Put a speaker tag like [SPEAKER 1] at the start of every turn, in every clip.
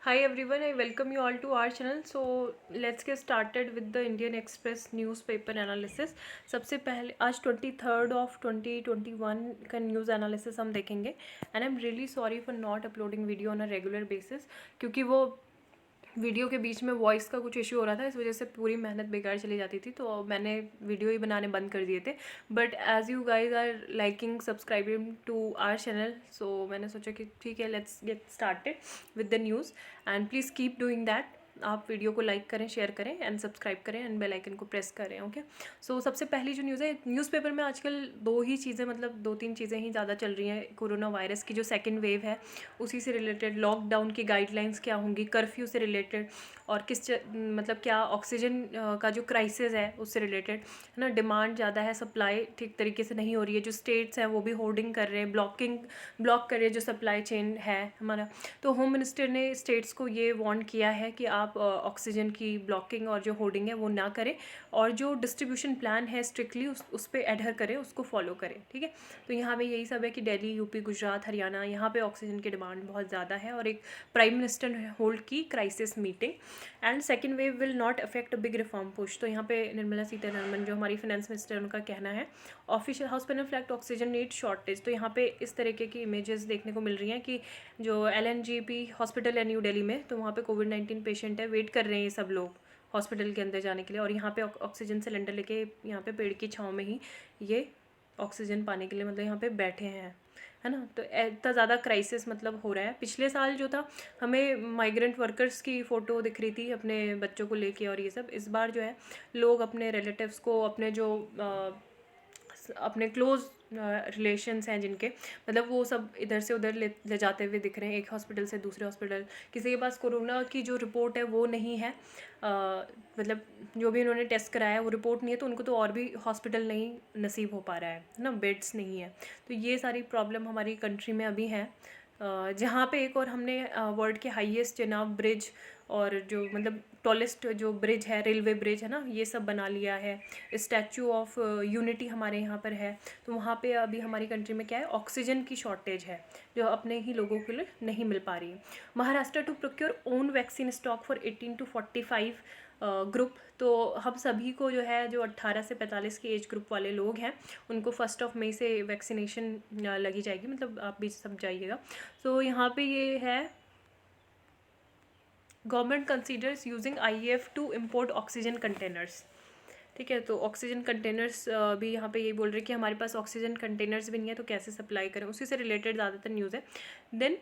[SPEAKER 1] Hi everyone, I welcome you all to our channel. So let's get started with the Indian Express newspaper analysis. सबसे पहले आज 23rd of 2021 का news analysis हम देखेंगे and I am really sorry for not uploading video on a regular basis, क्योंकि वो video के बीच में वॉइस का कुछ इशू हो रहा था, इस वजह से पूरी मेहनत बेकार चली जाती थी, तो मैंने वीडियो ही बनाने बंद कर दिए थे. But as you guys are liking subscribing to our channel, so मैंने सोचा कि ठीक है, let's get started with the news and please keep doing that. आप वीडियो को लाइक करें, शेयर करें एंड सब्सक्राइब करें एंड बेल आइकन को प्रेस करें. ओके, सो सबसे पहली जो न्यूज़ है, न्यूज़पेपर में आजकल दो ही चीज़ें, मतलब दो तीन चीज़ें ही ज़्यादा चल रही हैं. कोरोना वायरस की जो सेकेंड वेव है उसी से रिलेटेड, लॉकडाउन की गाइडलाइंस क्या होंगी, कर्फ्यू से रिलेटेड, और मतलब क्या ऑक्सीजन का जो क्राइसिस है उससे रिलेटेड है ना. डिमांड ज़्यादा है, सप्लाई ठीक तरीके से नहीं हो रही है. जो स्टेट्स हैं वो भी होर्डिंग कर रहे हैं, ब्लॉक कर रहे हैं जो सप्लाई चेन है हमारा. तो होम मिनिस्टर ने स्टेट्स को ये वार्न किया है कि आप ऑक्सीजन की ब्लॉकिंग और जो होर्डिंग है वो ना करें, और जो डिस्ट्रीब्यूशन प्लान है स्ट्रिक्टली उस पर एडहर करें, उसको फॉलो करें. ठीक है, तो यहाँ पे यही सब है कि दिल्ली, यूपी, गुजरात, हरियाणा, यहाँ पे ऑक्सीजन की डिमांड बहुत ज़्यादा है, और एक प्राइम मिनिस्टर ने होल्ड की crisis meeting. And second wave will not affect a big reform push. तो यहाँ पे निर्मला सीतारमन जो हमारी फाइनेंस मिनिस्टर, उनका कहना है ऑफिशियल हाउस पर फ्लैक्ट ऑक्सीजन नीड शॉर्टेज. तो यहाँ पे इस तरीके की इमेजेस देखने को मिल रही हैं कि जो LNGP हॉस्पिटल है न्यू दिल्ली में, तो वहाँ पे कोविड-19 पेशेंट है, वेट कर रहे हैं ये सब लोग हॉस्पिटल के अंदर जाने के लिए, और यहाँ पे ऑक्सीजन सिलेंडर लेके यहाँ पे पेड़ की छाँव में ही ये ऑक्सीजन पाने के लिए मतलब यहाँ पे बैठे हैं, है ना. तो इतना ज़्यादा क्राइसिस मतलब हो रहा है. पिछले साल जो था, हमें माइग्रेंट वर्कर्स की फ़ोटो दिख रही थी अपने बच्चों को लेके और ये सब. इस बार जो है लोग अपने रिलेटिव्स को, अपने जो अपने क्लोज रिलेशंस हैं जिनके, मतलब वो सब इधर से उधर ले जाते हुए दिख रहे हैं, एक हॉस्पिटल से दूसरे हॉस्पिटल. किसी के पास कोरोना की जो रिपोर्ट है वो नहीं है, मतलब जो भी उन्होंने टेस्ट कराया वो रिपोर्ट नहीं है, तो उनको तो और भी हॉस्पिटल नहीं नसीब हो पा रहा है ना, बेड्स नहीं है. तो ये सारी प्रॉब्लम हमारी कंट्री में अभी है. जहाँ पे एक और हमने वर्ल्ड के हाईएस्ट चेनाब ब्रिज, और जो मतलब टॉलेस्ट जो ब्रिज है, रेलवे ब्रिज है ना, ये सब बना लिया है. स्टैचू ऑफ यूनिटी हमारे यहाँ पर है. तो वहाँ पे अभी हमारी कंट्री में क्या है, ऑक्सीजन की शॉर्टेज है जो अपने ही लोगों के लिए नहीं मिल पा रही है. Maharashtra to procure own vaccine stock for 18 to 45 group. तो हम सभी को जो है, जो 18 से 45 की एज ग्रुप वाले लोग हैं, उनको 1 मई से वैक्सीनेशन लगी जाएगी, मतलब आप भी सब जाइएगा. तो यहाँ पे ये है, government considers using IAF to import oxygen containers. ठीक है, तो ऑक्सीजन कंटेनर्स भी यहाँ पे यही बोल रहे हैं कि हमारे पास ऑक्सीजन कंटेनर्स भी नहीं है, तो कैसे सप्लाई करें, उसी से रिलेटेड ज़्यादातर न्यूज़ है. Then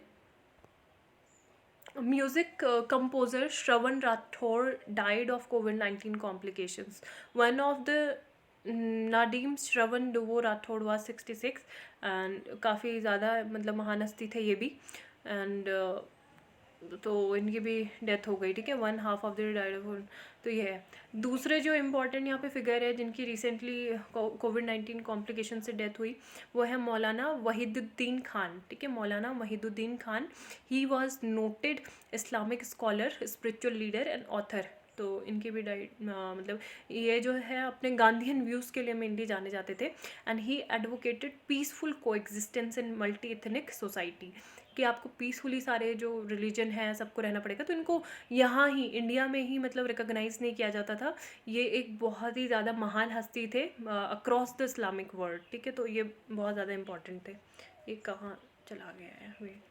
[SPEAKER 1] music composer Shravan Rathore died of कोविड-19 complications. One of the Nadeem Shravan duo Rathod was 66 and काफ़ी ज़्यादा मतलब महान हस्ती थे ये भी. एंड तो इनकी भी डेथ हो गई. ठीक है, 1/2 ऑफ द डाइड ऑफ. तो ये है. दूसरे जो इम्पॉर्टेंट यहाँ पे फिगर है जिनकी रिसेंटली कोविड-19 कॉम्प्लिकेशन से डेथ हुई, वो है मौलाना वहीदुद्दीन खान. ठीक है, मौलाना Wahiduddin Khan. He was noted Islamic scholar, spiritual leader and author. तो इनकी भी मतलब ये जो है अपने गांधीयन व्यूज़ के लिए मेनली जाने जाते थे. एंड ही एडवोकेटेड पीसफुल को existence in multi ethnic society, कि आपको पीसफुली सारे जो रिलीजन है सबको रहना पड़ेगा. तो इनको यहाँ ही इंडिया में ही मतलब रिकॉग्नाइज़ नहीं किया जाता था. ये एक बहुत ही ज़्यादा महान हस्ती थे अक्रॉस द इस्लामिक वर्ल्ड. ठीक है, तो ये बहुत ज़्यादा इम्पॉर्टेंट थे. ये कहाँ चला गया है, वेट.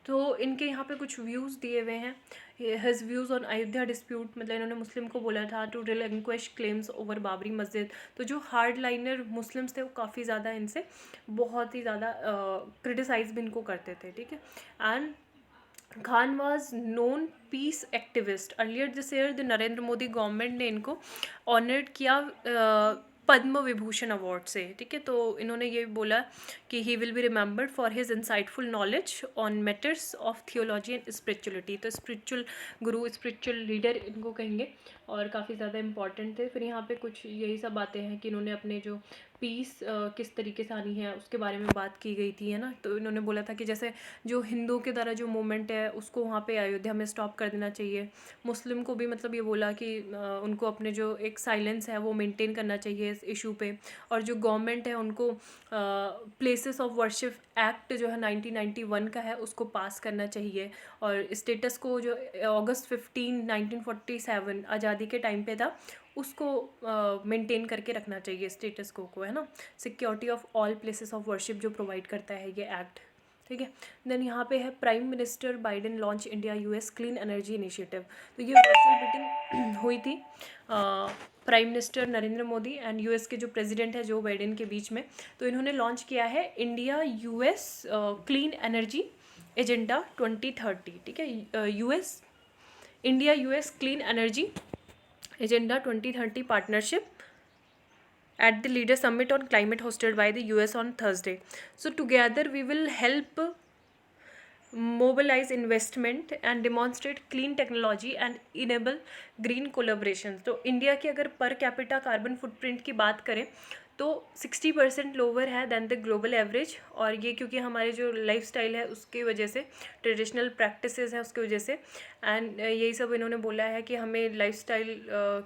[SPEAKER 1] तो इनके यहाँ पे कुछ व्यूज़ दिए हुए हैं. His views on Ayodhya dispute, मतलब इन्होंने मुस्लिम को बोला था to relinquish claims over Babri Masjid. तो जो हार्ड लाइनर मुस्लिम्स थे वो काफ़ी ज़्यादा इनसे बहुत ही ज़्यादा क्रिटिसाइज भी इनको करते थे. ठीक है, and Khan was known peace activist. Earlier this year the Narendra Modi government ने इनको ऑनर्ड किया पद्म विभूषण अवार्ड से. ठीक है, तो इन्होंने ये बोला कि he will be remembered for his insightful knowledge on matters of theology and spirituality. तो स्पिरिचुअल गुरु, स्पिरिचुअल लीडर इनको कहेंगे, और काफ़ी ज़्यादा इंपॉर्टेंट थे. फिर यहाँ पे कुछ यही सब बातें हैं कि इन्होंने अपने जो पीस किस तरीके से आनी है उसके बारे में बात की गई थी, है ना. तो इन्होंने बोला था कि जैसे जो हिंदुओं के द्वारा जो मूवमेंट है उसको वहाँ पे अयोध्या में स्टॉप कर देना चाहिए. मुस्लिम को भी मतलब ये बोला कि उनको अपने जो एक साइलेंस है वो मेंटेन करना चाहिए इस इशू पे. और जो गवर्नमेंट है उनको प्लेसेस ऑफ वर्शिप एक्ट जो है 1991 का है उसको पास करना चाहिए, और स्टेटस को जो अगस्त 15 1947 आज़ादी के टाइम पे था उसको मेंटेन करके रखना चाहिए स्टेटस को, है ना। Security of all places of worship जो प्रोवाइड करता है ये एक्ट, ठीक है। देन यहाँ पे है prime minister Biden launch India US clean energy initiative. तो ये वर्चुअल मीटिंग हुई थी prime minister Narendra Modi and US के जो प्रेसिडेंट है जो बाइडेन के बीच में। तो इन्होंने लॉन्च किया है India US clean energy agenda 2030, ठीक है। US India US clean energy agenda 2030 partnership at the Leader Summit on Climate hosted by the US on Thursday. So together we will help mobilize investment and demonstrate clean technology and enable green collaborations. तो India की अगर per capita carbon footprint की बात करें तो 60% lower है then the global average, और ये क्योंकि हमारे जो लाइफस्टाइल है उसकी वजह से, ट्रेडिशनल प्रैक्टिसेस है उसकी वजह से, एंड यही सब इन्होंने बोला है कि हमें लाइफस्टाइल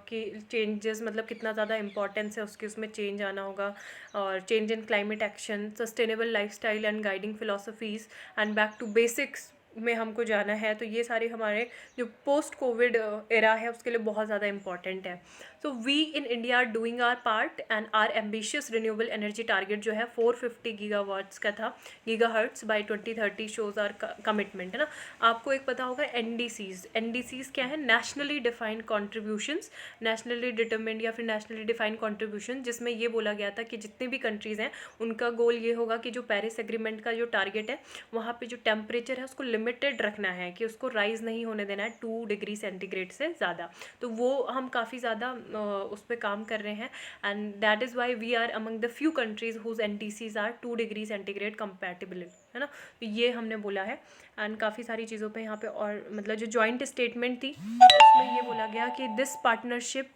[SPEAKER 1] की चेंजेस मतलब कितना ज़्यादा इंपॉर्टेंस है उसकी, उसमें चेंज आना होगा, और change in climate action, sustainable lifestyle and guiding philosophies and back to basics में हमको जाना है। तो ये सारे हमारे जो पोस्ट कोविड एरा है उसके लिए बहुत ज़्यादा इंपॉर्टेंट है। So we in India are doing our part and are ambitious renewable energy target जो है 450 गीगावाट्स का था, gigahertz by 2030 shows our commitment, है ना। आपको एक पता होगा एनडीसीज क्या है, nationally defined contributions, nationally determined या फिर नेशनली डिफाइंड कॉन्ट्रीब्यूशन, जिसमें ये बोला गया था कि जितने भी कंट्रीज़ हैं उनका गोल ये होगा कि जो पेरिस एग्रीमेंट का जो टारगेट है वहाँ पे जो टेम्परेचर है उसको लिमिटेड रखना है, कि उसको राइज नहीं होने देना है 2 डिग्री सेंटीग्रेड से ज़्यादा। तो वो हम काफ़ी ज़्यादा उस पर काम कर रहे हैं, and that is why we are among the few countries whose NDCs are 2 degree centigrade compatible, है ना। तो ये हमने बोला है, एंड काफ़ी सारी चीज़ों पे यहाँ पे, और मतलब जो जॉइंट स्टेटमेंट थी उसमें ये बोला गया कि this partnership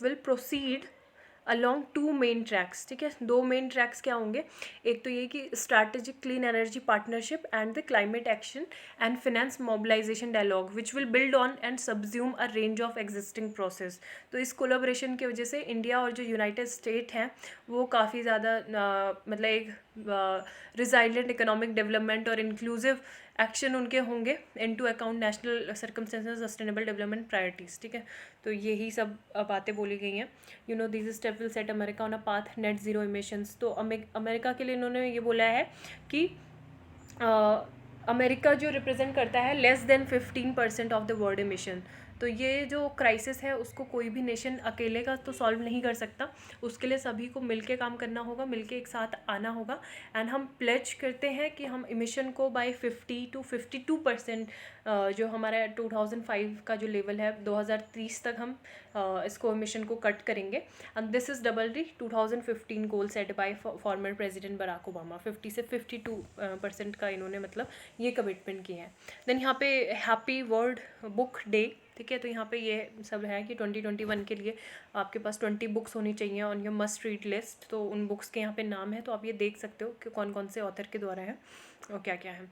[SPEAKER 1] will proceed along 2 main tracks, ठीक है। 2 मेन ट्रैक्स क्या होंगे, एक तो ये कि strategic clean energy partnership and the climate action and finance mobilisation dialogue which will build on and subsume a range of existing process. तो इस कोलाब्रेशन की वजह से इंडिया और जो यूनाइटेड स्टेट हैं वो काफ़ी ज़्यादा मतलब एक रिजाइलेंट इकोनॉमिक डेवलपमेंट और इंक्लूसिव एक्शन उनके होंगे into account national circumstances sustainable development priorities, ठीक है। तो यही सब बातें बोली गई हैं। You know this step will set America on a path net zero emissions. तो अमेरिका के लिए इन्होंने ये बोला है कि अमेरिका जो रिप्रेजेंट करता है less than 15% of the world emission. तो ये जो क्राइसिस है उसको कोई भी नेशन अकेले का तो सॉल्व नहीं कर सकता, उसके लिए सभी को मिलके काम करना होगा, मिलके एक साथ आना होगा। एंड हम प्लेज करते हैं कि हम इमिशन को बाय 50 to 52% जो हमारा 2005 का जो लेवल है 2030 तक हम इसको इमिशन को कट करेंगे। And this is double the 2015 goal set by former president Barack Obama. 50 से 52% का इन्होंने मतलब ये कमिटमेंट किए हैं। देन यहाँ पे हैप्पी वर्ल्ड बुक डे, ठीक है। तो यहाँ पे ये सब है कि 2021 के लिए आपके पास 20 बुक्स होनी चाहिए on your must read list. तो उन बुक्स के यहाँ पे नाम है, तो आप ये देख सकते हो कि कौन कौन से ऑथर के द्वारा है और क्या क्या है।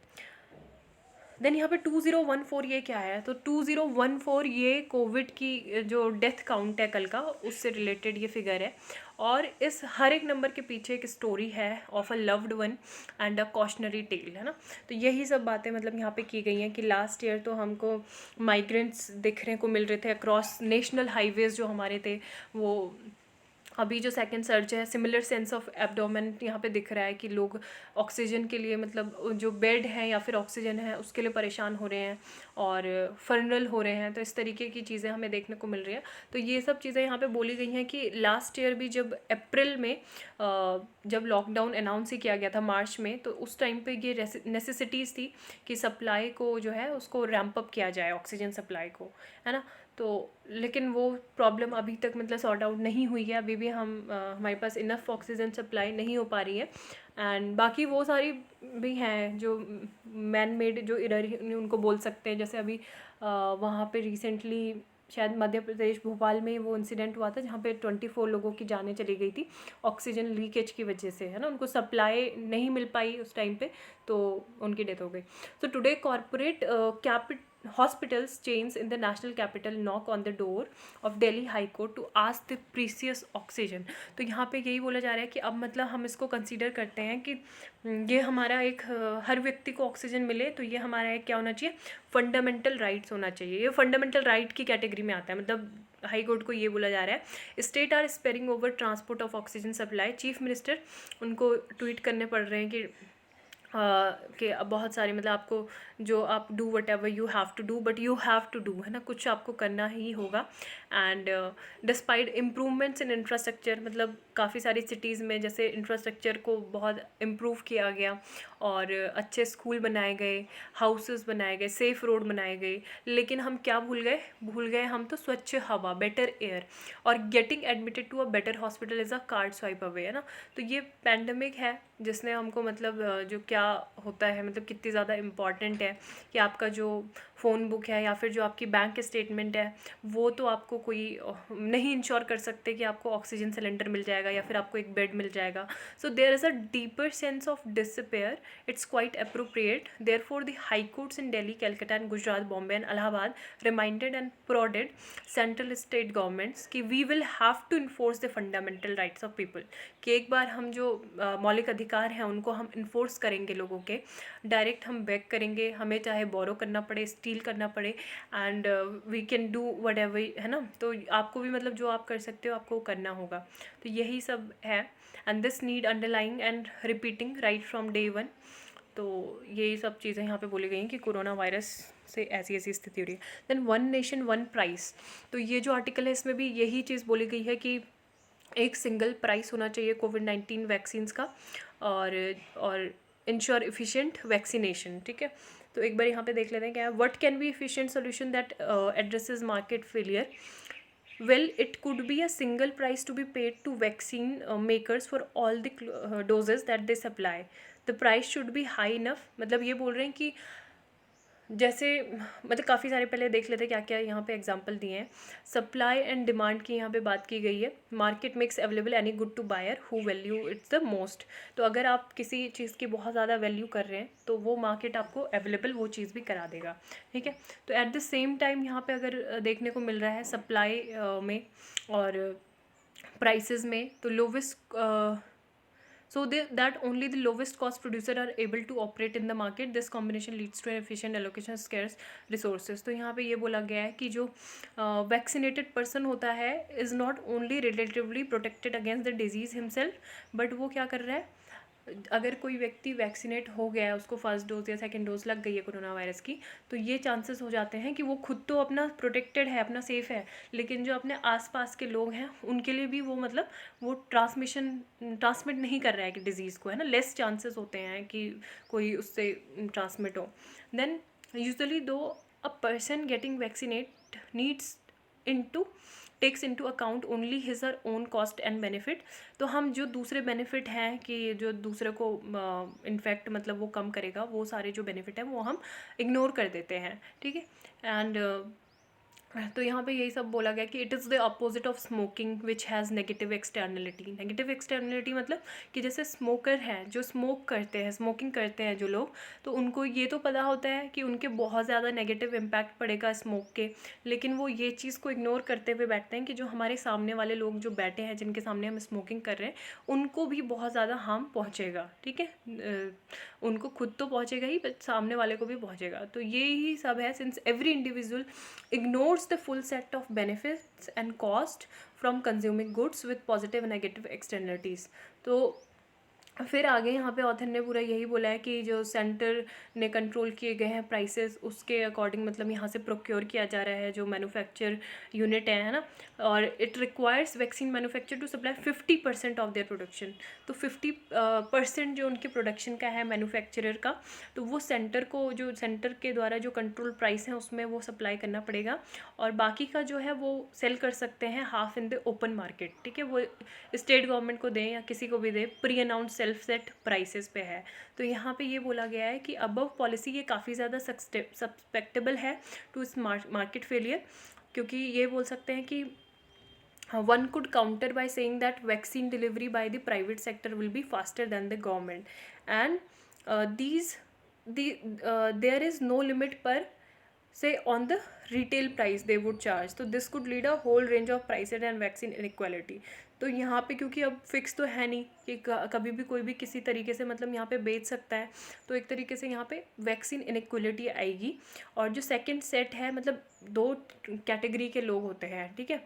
[SPEAKER 1] देन यहाँ पे 2014 ये क्या है, तो 2014 ये कोविड की जो डेथ काउंट है कल का उससे रिलेटेड ये फिगर है, और इस हर एक नंबर के पीछे एक स्टोरी है of a loved one and a cautionary tale, है ना। तो यही सब बातें मतलब यहाँ पे की गई हैं कि लास्ट ईयर तो हमको माइग्रेंट्स देखने को मिल रहे थे अक्रॉस नेशनल हाईवेज़ जो हमारे थे, वो अभी जो सेकंड सर्ज है सिमिलर सेंस ऑफ एब्डोमेन यहाँ पे दिख रहा है कि लोग ऑक्सीजन के लिए मतलब जो बेड है या फिर ऑक्सीजन है उसके लिए परेशान हो रहे हैं और फर्नल हो रहे हैं। तो इस तरीके की चीज़ें हमें देखने को मिल रही हैं। तो ये सब चीज़ें यहाँ पे बोली गई हैं कि लास्ट ईयर भी जब अप्रैल में जब लॉकडाउन अनाउंस ही किया गया था मार्च में, तो उस टाइम पे ये नेसेसिटीज़ थी कि सप्लाई को जो है उसको रैम्प अप किया जाए, ऑक्सीजन सप्लाई को, है ना। तो लेकिन वो प्रॉब्लम अभी तक मतलब सॉर्ट आउट नहीं हुई है, अभी भी हमारे पास इनफ ऑक्सीजन सप्लाई नहीं हो पा रही है। एंड बाकी वो सारी भी हैं जो मैन मेड जो इधर उनको बोल सकते हैं, जैसे अभी वहाँ पे रिसेंटली शायद मध्य प्रदेश भोपाल में वो इंसिडेंट हुआ था जहाँ पे 24 लोगों की जानें चली गई थी ऑक्सीजन लीकेज की वजह से, है ना। उनको सप्लाई नहीं मिल पाई उस टाइम पे, तो उनकी डेथ हो गई। तो today corporate hospitals chains in the national capital knock on the door of Delhi High Court to ask the precious oxygen. तो यहाँ पे यही बोला जा रहा है कि अब मतलब हम इसको कंसीडर करते हैं कि ये हमारा एक हर व्यक्ति को ऑक्सीजन मिले, तो ये हमारा एक क्या होना चाहिए, फंडामेंटल राइट्स होना चाहिए. ये फंडामेंटल राइट की कैटेगरी में आता है. मतलब हाई कोर्ट को ये बोला जा रहा है state are sparring over transport of oxygen supply. Chief minister उनको ट्वीट करने पड़ रहे हैं कि अब बहुत सारे मतलब आपको जो आप do whatever you have to do, but you have to do, है ना, कुछ आपको करना ही होगा. And despite improvements in infrastructure, मतलब काफ़ी सारी सिटीज़ में जैसे इंफ्रास्ट्रक्चर को बहुत इम्प्रूव किया गया और अच्छे स्कूल बनाए गए, हाउसेस बनाए गए, सेफ रोड बनाए गए, लेकिन हम क्या भूल गए हम तो स्वच्छ हवा, बेटर एयर और getting admitted to a better hospital is a card swipe away, है ना. तो ये पैंडमिक है जिसने हमको मतलब जो क्या होता है, मतलब कितनी ज़्यादा इम्पॉर्टेंट है कि आपका जो फ़ोन बुक है या फिर जो आपकी बैंक स्टेटमेंट है वो तो आपको कोई नहीं इंश्योर कर सकते कि आपको ऑक्सीजन सिलेंडर मिल जाएगा या फिर आपको एक बेड मिल जाएगा. So there is a deeper sense of despair. It's quite appropriate. Therefore the high courts in Delhi, Calcutta and Gujarat, Bombay and Allahabad reminded and prodded central state governments कि we will have to enforce the fundamental rights of people. कि एक बार हम जो मौलिक अधिकार हैं उनको हम इन्फोर्स करेंगे, लोगों के डायरेक्ट हम बैक करेंगे, हमें चाहे बोरो करना पड़े, स्टील करना पड़े, and we can do whatever, है ना. तो आपको भी मतलब जो आप कर सकते हो आपको करना होगा. तो यही सब है. And this need underlying and repeating right from day one. तो यही सब चीज़ें यहाँ पे बोली गई हैं कि कोरोना वायरस से ऐसी स्थिति हो रही है. Then one nation one price. तो ये जो आर्टिकल है इसमें भी यही चीज़ बोली गई है कि एक सिंगल प्राइस होना चाहिए कोविड-19 वैक्सीन्स का और इंश्योर एफिशिएंट वैक्सीनेशन. ठीक है, तो एक बार यहाँ पे देख लेते हैं क्या है. What can be efficient solution that addresses market failure. Well, it could be a single price to be paid to vaccine makers for all the doses that they supply. The price should be high enough. मतलब ये बोल रहे हैं कि जैसे मतलब काफ़ी सारे पहले देख लेते क्या क्या यहाँ पे एग्जांपल दिए हैं. सप्लाई एंड डिमांड की यहाँ पे बात की गई है. Market makes available any good to buyer who value its the most. तो अगर आप किसी चीज़ की बहुत ज़्यादा वैल्यू कर रहे हैं तो वो मार्केट आपको अवेलेबल वो चीज़ भी करा देगा. ठीक है, तो एट द सेम टाइम यहाँ पे अगर देखने को मिल रहा है सप्लाई में और प्राइसेस में, तो lowest so that only the lowest cost producer are able to operate in the market. This combination leads to an efficient allocation of scarce resources. तो यहाँ पे ये बोला गया है कि जो वैक्सीनेटेड पर्सन होता है is not only relatively protected against the disease himself, but वो क्या कर रहा है, अगर कोई व्यक्ति वैक्सीनेट हो गया है, उसको फर्स्ट डोज या सेकंड डोज लग गई है कोरोना वायरस की, तो ये चांसेस हो जाते हैं कि वो खुद तो अपना प्रोटेक्टेड है, अपना सेफ है, लेकिन जो अपने आसपास के लोग हैं उनके लिए भी वो मतलब वो ट्रांसमिट नहीं कर रहा है कि डिजीज़ को, है ना. लेस चांसेस होते हैं कि कोई उससे ट्रांसमिट हो. Then usually though a person getting vaccinate needs takes into account only his or own cost and benefit. तो हम जो दूसरे बेनिफिट हैं कि जो दूसरे को इन्फेक्ट मतलब वो कम करेगा, वो सारे जो बेनिफिट हैं वो हम इग्नोर कर देते हैं. ठीक है, एंड तो यहाँ पे यही सब बोला गया कि it is the opposite of smoking which has negative externality. Negative externality मतलब कि जैसे स्मोकर हैं, जो स्मोक करते हैं, स्मोकिंग करते हैं जो लोग, तो उनको ये तो पता होता है कि उनके बहुत ज़्यादा नेगेटिव इम्पैक्ट पड़ेगा स्मोक के, लेकिन वो ये चीज़ को इग्नोर करते हुए बैठते हैं कि जो हमारे सामने वाले लोग जो बैठे हैं, जिनके सामने हम स्मोकिंग कर रहे हैं, उनको भी बहुत ज़्यादा हार्म पहुँचेगा. ठीक है, उनको खुद तो पहुँचेगा ही, बट सामने वाले को भी पहुँचेगा. तो ये ही सब है. Since every individual ignores the full set of benefits and cost from consuming goods with positive and negative externalities. तो फिर आगे यहाँ पे ऑथर ने पूरा यही बोला है कि जो सेंटर ने कंट्रोल किए गए हैं प्राइसेस, उसके अकॉर्डिंग मतलब यहाँ से प्रोक्योर किया जा रहा है जो मैन्युफैक्चर यूनिट है ना. और it requires vaccine manufacture to supply 50% of their production. तो 50% जो उनके प्रोडक्शन का है मैन्युफैक्चरर का, तो वो सेंटर को, जो सेंटर के द्वारा जो कंट्रोल प्राइस है उसमें वो सप्लाई करना पड़ेगा, और बाकी का जो है वो सेल कर सकते हैं half in the open market. ठीक है, वो स्टेट गवर्नमेंट को दें या किसी को भी दें, pre announce self set prices पे है. तो यहाँ पे ये बोला गया है कि अबव पॉलिसी ये काफ़ी ज़्यादा सस्पेक्टेबल है टू इस मार्केट फेलियर, क्योंकि ये बोल सकते हैं कि one could counter by saying that vaccine delivery by the private sector will be faster than the government, and there is no limit पर say on the retail price they would charge. So this could lead a whole range of prices and vaccine inequality. तो यहाँ पे क्योंकि अब fix तो है नहीं कि कभी भी कोई भी किसी तरीके से मतलब यहाँ पे बेच सकता है, तो एक तरीके से यहाँ पे वैक्सीन इनइक्वलिटी आएगी. और जो सेकंड सेट है मतलब दो कैटेगरी के लोग होते हैं, ठीक है.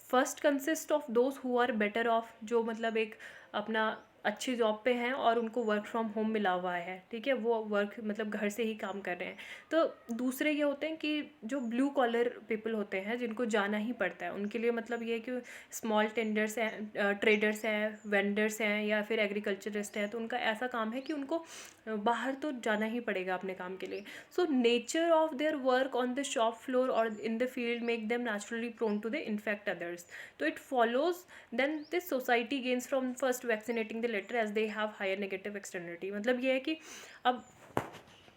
[SPEAKER 1] First consist of those who are better off, जो मतलब एक अपना अच्छी जॉब पे हैं और उनको वर्क फ्रॉम होम मिला हुआ है, ठीक है, वो वर्क मतलब घर से ही काम कर रहे हैं. तो दूसरे ये होते हैं कि जो ब्लू कॉलर पीपल होते हैं जिनको जाना ही पड़ता है, उनके लिए मतलब ये है कि स्मॉल टेंडर्स हैं, ट्रेडर्स हैं, वेंडर्स हैं या फिर एग्रीकल्चरिस्ट हैं, तो उनका ऐसा काम है कि उनको बाहर तो जाना ही पड़ेगा अपने काम के लिए. So nature of their work on the shop floor और in the field make them naturally prone to the infect others. तो it follows then this society gains from first vaccinating the latter as they have higher negative externality. मतलब ये है कि अब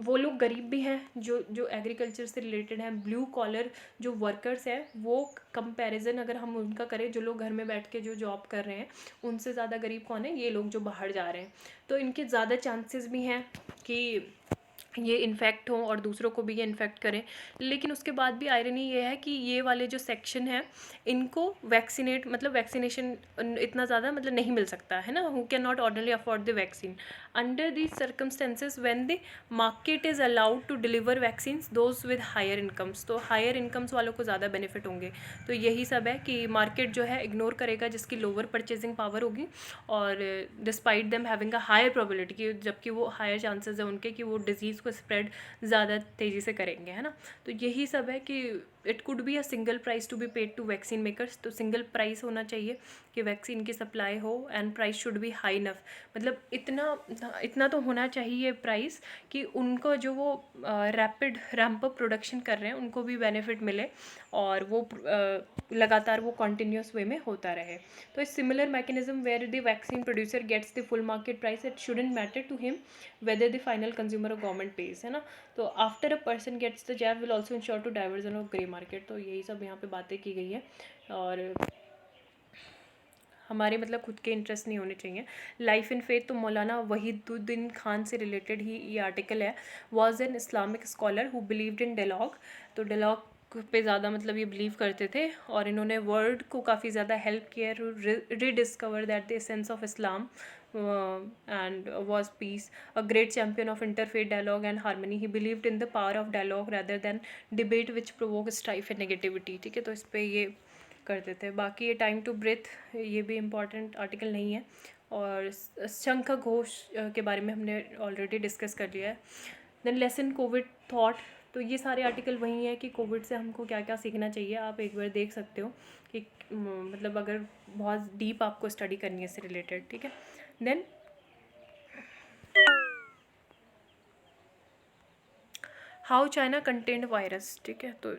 [SPEAKER 1] वो लोग गरीब भी हैं जो एग्रीकल्चर से रिलेटेड हैं, ब्लू कॉलर जो वर्कर्स हैं, वो कंपैरिजन अगर हम उनका करें, जो लोग घर में बैठ के जो जॉब कर रहे हैं उनसे ज़्यादा गरीब कौन है, ये लोग जो बाहर जा रहे हैं. तो इनके ज़्यादा चांसेस भी हैं कि ये इन्फेक्ट हों और दूसरों को भी ये इन्फेक्ट करें. लेकिन उसके बाद भी आयरनी ये है कि ये वाले जो सेक्शन है इनको वैक्सीनेट मतलब वैक्सीनेशन इतना ज़्यादा मतलब नहीं मिल सकता है ना, who can not orderly afford the vaccine. Under these circumstances when the market is allowed to deliver vaccines those with higher incomes, तो हायर इनकम्स वालों को ज़्यादा बेनिफिट होंगे. तो यही सब है कि मार्केट जो है इग्नोर करेगा जिसकी लोअर परचेजिंग पावर होगी, और despite them having a higher probability कि जबकि वो हायर चांसेस है उनके कि वो डिजीज़ को स्प्रेड ज़्यादा तेज़ी से करेंगे, है ना. तो यही सब है कि it could be a single price to be paid to vaccine makers. तो सिंगल प्राइस होना चाहिए कि वैक्सीन की सप्लाई हो, and price should be high enough. मतलब इतना तो होना चाहिए प्राइस कि उनको जो वो रैपिड रैम्प अप प्रोडक्शन कर रहे हैं उनको भी बेनिफिट मिले और वो लगातार वो कॉन्टीन्यूस वे में होता रहे. तो इस similar mechanism where the vaccine producer gets the full market price, it shouldn't matter to him whether the final consumer or government pays, है ना. तो after a person gets the jab will also ensure to diversion of grey market. तो यही सब यहाँ पे बातें की गई है और हमारे मतलब खुद के इंटरेस्ट नहीं होने चाहिए. लाइफ इन फेथ, तो मौलाना वहीदुद्दीन खान से रिलेटेड ही ये आर्टिकल है. Was an Islamic scholar who believed in dialogue. तो डायलॉग पे ज़्यादा मतलब ये बिलीव करते थे और इन्होंने वर्ल्ड को काफ़ी ज़्यादा हेल्प किया rediscover that the essence of Islam and was peace, a great champion of interfaith dialogue and harmony. He believed in the power of dialogue rather than debate which provoke strife and negativity. ठीक है, तो इस पे ये करते थे. बाकी ये टाइम टू ब्रेथ ये भी इम्पॉर्टेंट आर्टिकल नहीं है. और शंख घोष के बारे में हमने ऑलरेडी डिस्कस कर लिया है. Then lesson COVID thought. तो ये सारे आर्टिकल वही है कि कोविड से हमको क्या क्या सीखना चाहिए. आप एक बार देख सकते हो कि मतलब अगर बहुत डीप आपको स्टडी करनी है इससे रिलेटेड, ठीक है. Then how China contained virus, ठीक है. तो